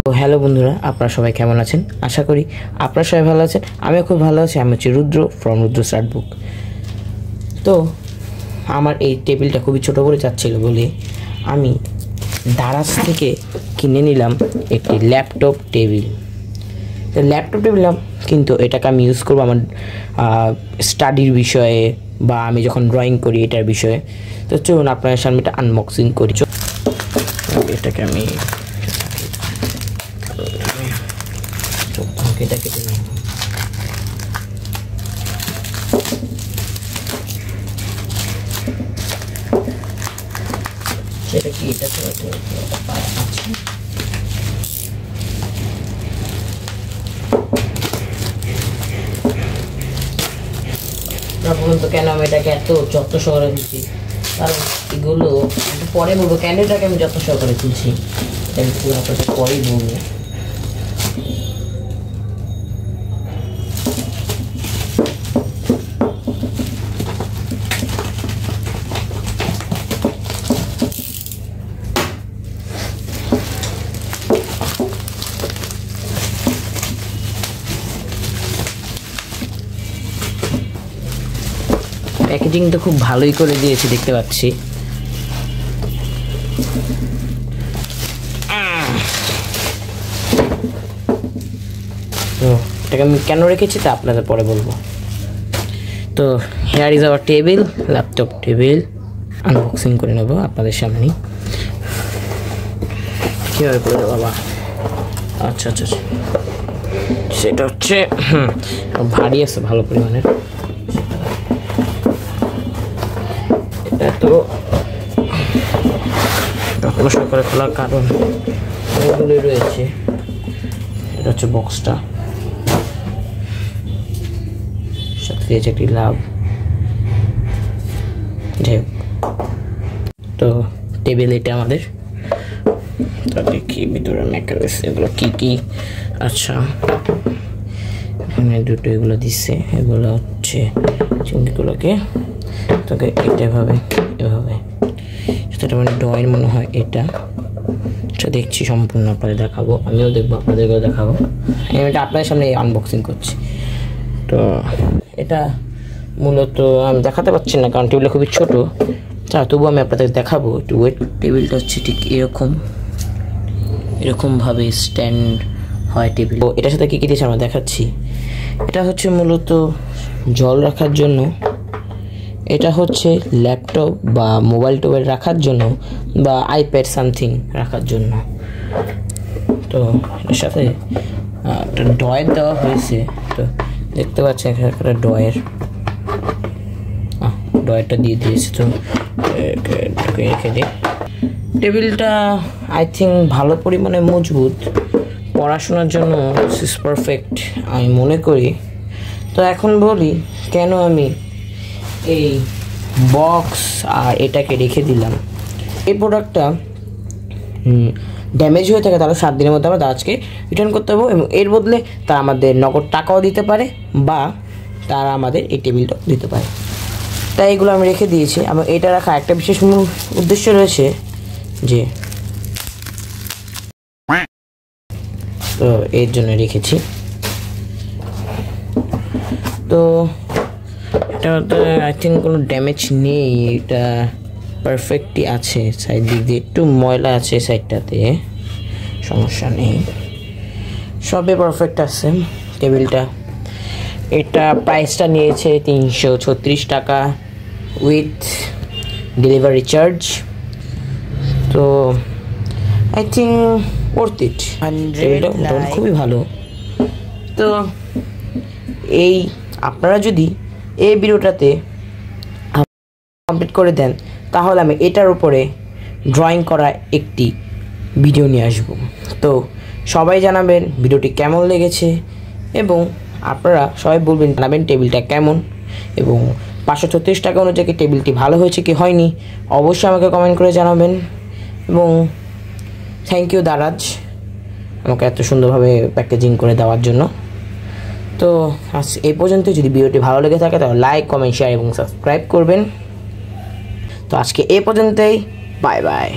তো হ্যালো বন্ধুরা, আপনারা সবাই কেমন আছেন? আশা করি আপনারা সবাই ভালো আছেন। আমিও খুব ভালো আছি। আমি হচ্ছে রুদ্র ফ্রম রুদ্র স্টার্ট বুক। তো আমার এই টেবিলটা খুবই ছোটো করে যাচ্ছিলো বলে আমি দারাজ থেকে কিনে নিলাম একটি ল্যাপটপ টেবিল। তো ল্যাপটপ টেবিল নিলাম, কিন্তু এটাকে আমি ইউজ করবো আমার স্টাডির বিষয়ে বা আমি যখন ড্রয়িং করি এটার বিষয়ে। তো চলুন আপনার সামনে এটা আনবক্সিং করি। এটাকে আমি এটা কেটে নেব। সেটা কি এটা তো আছে বলুন তো কেন আমি এটাকে এত যত্ন সহকারে দিচ্ছি? কারণ এগুলো পরে বলবো কেন এটাকে আমি যত্ন সহকারে তুলছি, এটা পুরো আপনাদের পরেই বলবো। প্যাকেজিং তো খুব ভালোই করে দিয়েছে, দেখতে পাচ্ছি। তো এটাকে আমি কেন রেখেছি তা আপনাদের পরে বলবো। তো hair is our table, laptop table. Unboxing করে নেব আপনাদের সামনে। কীভাবে করে দেবো বাবা? আচ্ছা আচ্ছা, সেটা হচ্ছে ভারী আছে ভালো পরিমাণের। তো যত্ন সহকারে খোলার কারণ এগুলোই রয়েছে। এটা হচ্ছে বক্সটা, সাথে দিয়েছে একটি লাভ। যাই হোক, তো টেবিল এটা আমাদের। তা দেখি ভিতরে মেকানিজম এগুলো কী কী। আচ্ছা, এখানে দুটো এগুলো দিচ্ছে, এগুলো হচ্ছে চিমনিগুলোকে তোকে এভাবে সেটা মানে ড্রয়ের মনে হয় এটা দেখছি। সম্পূর্ণ আপনাদের দেখাবো, আমিও দেখবো, আপনাদেরকেও দেখাবো। আমি এটা আপনাদের সামনে আনবক্সিং করছি। তো এটা মূলত আমি দেখাতে পারছি না কারণ টেবিলটা খুবই ছোটো। তবুও আমি আপনাদের দেখাবো। একটু ওয়েট। টেবিলটা হচ্ছে ঠিক এরকমভাবে স্ট্যান্ড হয় টেবিল। তো এটার সাথে কী কী দিয়েছে আমরা দেখাচ্ছি। এটা হচ্ছে মূলত জল রাখার জন্য, এটা হচ্ছে ল্যাপটপ বা মোবাইল টোবাইল রাখার জন্য বা আইপ্যাড সামথিং রাখার জন্য। তো এর সাথে একটা ড্রয়ার দেওয়া হয়েছে। তো দেখতে পাচ্ছেন এখানে একটা ড্রয়ারটা দিয়ে দিয়েছে। তো রেখে দিই। টেবিলটা আই থিঙ্ক ভালো পরিমাণে মজবুত, পড়াশোনার জন্য ইজ পারফেক্ট আমি মনে করি। তো এখন বলি কেন আমি এই বক্স আর এটাকে রেখে দিলাম। এই প্রোডাক্টটা ড্যামেজ হয়ে থাকে তাহলে 7 দিনের মধ্যে আমরা আজকে রিটার্ন করতে হবে, এবং এর বদলে তারা আমাদের নগদ টাকাও দিতে পারে বা তারা আমাদের এই টেবিলটাও দিতে পারে। তাই এগুলো আমি রেখে দিয়েছি। আমার এটা রাখা একটা বিশেষ উদ্দেশ্য রয়েছে যে, তো এর জন্য রেখেছি। তো এটাতে আই থিঙ্ক কোনো ড্যামেজ নেই, এটা পারফেক্টই আছে। সাইড দিক দিয়ে একটু ময়লা আছে, সাইডটাতে সমস্যা নেই, সবে পারফেক্ট আছে টেবিলটা। এটা প্রাইসটা নিয়েছে 336 টাকা উইথ ডেলিভারি চার্জ। তো আই থিঙ্ক ওর্থ ইট। টেবিলটা মোটামুটি খুবই ভালো। তো এই আপনারা যদি এই ভিডিওটাতে কমপ্লিট করে দেন তাহলে আমি এটার উপরে ড্রয়িং করা একটি ভিডিও নিয়ে আসব। তো সবাই জানাবেন ভিডিওটি কেমন লেগেছে, এবং আপনারা সবাই বলবেন জানাবেন টেবিলটা কেমন, এবং 536 টাকা অনুযায়ী টেবিলটি ভালো হয়েছে কি হয়নি অবশ্যই আমাকে কমেন্ট করে জানাবেন। এবং থ্যাংক ইউ দারাজ আমাকে এত সুন্দরভাবে প্যাকেজিং করে দেওয়ার জন্য। তো আজ এই পর্যন্ত। যদি ভিডিওটি ভালো লেগে থাকে তাহলে লাইক, কমেন্ট, শেয়ার এবং সাবস্ক্রাইব করবেন। তো আজকে এই পর্যন্তই। Bye bye.